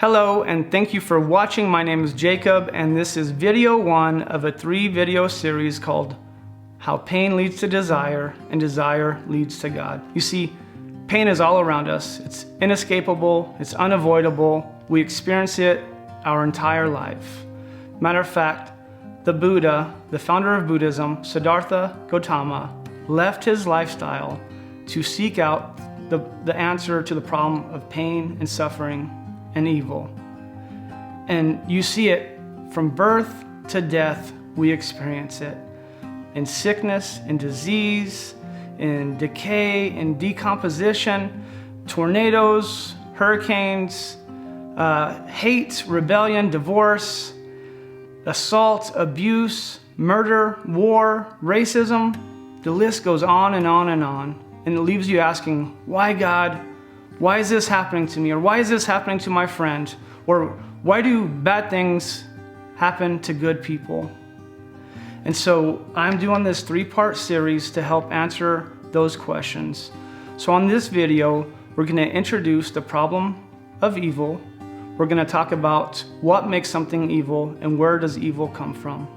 Hello, and thank you for watching. My name is Jacob, and this is video 1 of a 3-video series called How Pain Leads to Desire and Desire Leads to God. You see, pain is all around us. It's inescapable, it's unavoidable. We experience it our entire life. Matter of fact, the Buddha, the founder of Buddhism, Siddhartha Gautama, left his lifestyle to seek out the answer to the problem of pain and suffering and evil. And you see it from birth to death. We experience it in sickness, in disease, in decay, in decomposition, tornadoes, hurricanes, hate, rebellion, divorce, assault, abuse, murder, war, racism. The list goes on and on and on. And it leaves you asking, why God? Why is this happening to me? Or why is this happening to my friend? Or why do bad things happen to good people? And so I'm doing this 3-part series to help answer those questions. So on this video, we're going to introduce the problem of evil. We're going to talk about what makes something evil and where does evil come from.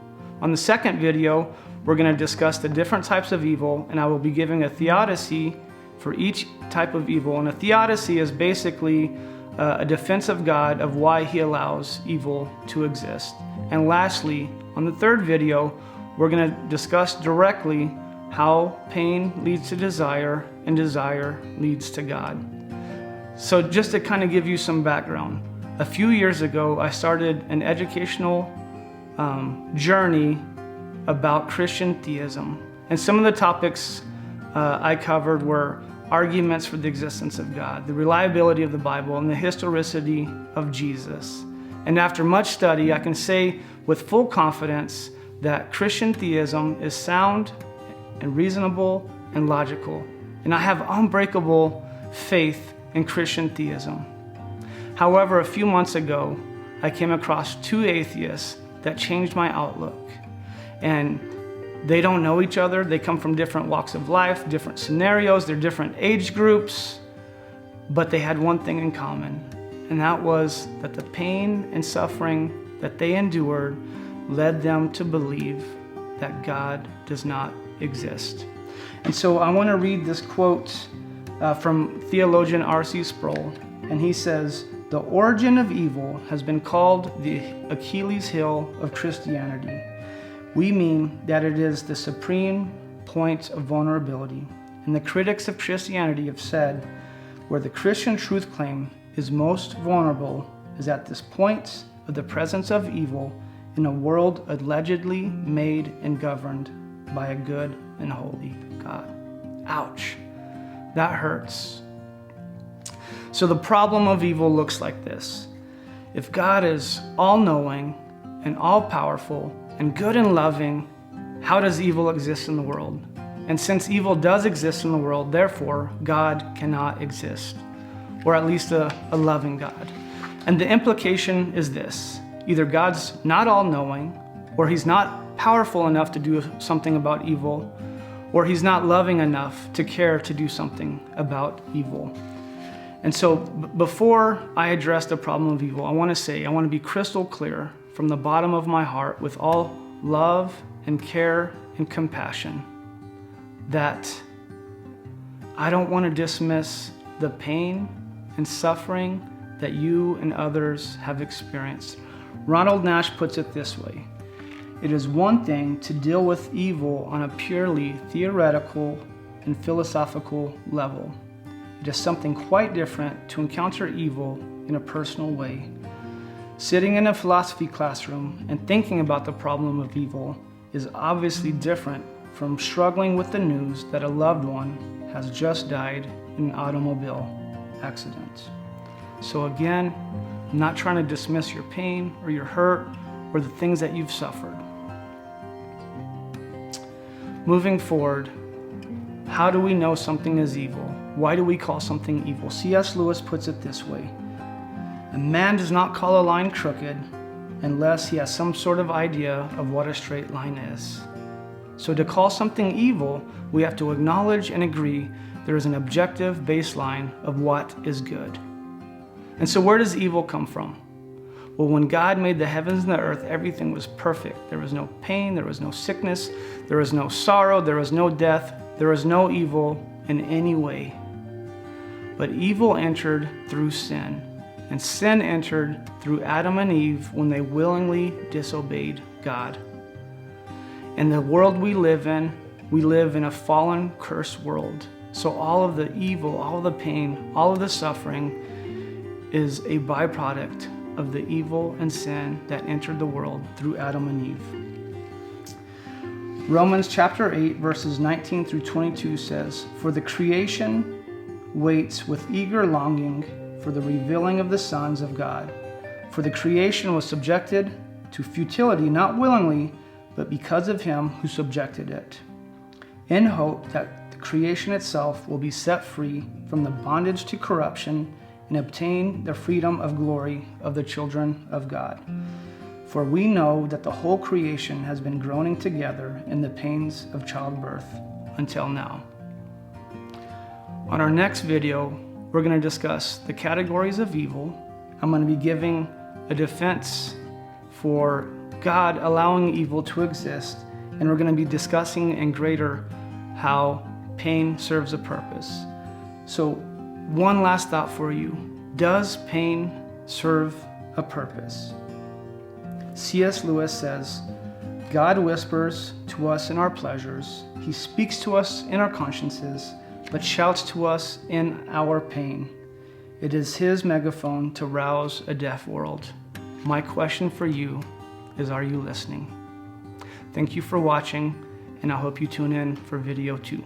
On the second video, we're going to discuss the different types of evil, and I will be giving a theodicy for each type of evil. And a theodicy is basically a defense of God of why he allows evil to exist. And lastly, on the third video, we're going to discuss directly how pain leads to desire and desire leads to God. So just to kind of give you some background, a few years ago, I started an educational journey about Christian theism. And some of the topics I covered were arguments for the existence of God, the reliability of the Bible, and the historicity of Jesus. And after much study, I can say with full confidence that Christian theism is sound and reasonable and logical. And I have unbreakable faith in Christian theism. However, a few months ago, I came across 2 atheists that changed my outlook. And they don't know each other. They come from different walks of life, different scenarios, they're different age groups, but they had one thing in common, and that was that the pain and suffering that they endured led them to believe that God does not exist. And so I want to read this quote from theologian R.C. Sproul, and he says, "The origin of evil has been called the Achilles heel of Christianity. We mean that it is the supreme point of vulnerability. And the critics of Christianity have said, where the Christian truth claim is most vulnerable is at this point of the presence of evil in a world allegedly made and governed by a good and holy God." Ouch. That hurts. So the problem of evil looks like this. If God is all-knowing and all-powerful and good and loving, how does evil exist in the world? And since evil does exist in the world, therefore, God cannot exist, or at least a loving God. And the implication is this: either God's not all-knowing, or he's not powerful enough to do something about evil, or he's not loving enough to care to do something about evil. And so before I address the problem of evil, I want to be crystal clear from the bottom of my heart with all love and care and compassion that I don't want to dismiss the pain and suffering that you and others have experienced. Ronald Nash puts it this way: it is one thing to deal with evil on a purely theoretical and philosophical level. It is something quite different to encounter evil in a personal way. Sitting in a philosophy classroom and thinking about the problem of evil is obviously different from struggling with the news that a loved one has just died in an automobile accident. So again, I'm not trying to dismiss your pain or your hurt or the things that you've suffered. Moving forward, how do we know something is evil? Why do we call something evil? C.S. Lewis puts it this way: a man does not call a line crooked unless he has some sort of idea of what a straight line is. So to call something evil, we have to acknowledge and agree there is an objective baseline of what is good. And so where does evil come from? Well, when God made the heavens and the earth, everything was perfect. There was no pain, there was no sickness, there was no sorrow, there was no death, there was no evil in any way. But evil entered through sin, and sin entered through Adam and Eve when they willingly disobeyed God. In the world we live in a fallen, cursed world. So all of the evil, all of the pain, all of the suffering is a byproduct of the evil and sin that entered the world through Adam and Eve. Romans chapter 8, verses 19 through 22 says, "For the creation waits with eager longing for the revealing of the sons of God. For the creation was subjected to futility, not willingly, but because of him who subjected it, in hope that the creation itself will be set free from the bondage to corruption and obtain the freedom of glory of the children of God. For we know that the whole creation has been groaning together in the pains of childbirth until now." On our next video, we're going to discuss the categories of evil. I'm going to be giving a defense for God allowing evil to exist, and we're going to be discussing in greater how pain serves a purpose. So, one last thought for you. Does pain serve a purpose? C.S. Lewis says, "God whispers to us in our pleasures. He speaks to us in our consciences, but shouts to us in our pain. It is his megaphone to rouse a deaf world." My question for you is, are you listening? Thank you for watching, and I hope you tune in for video 2.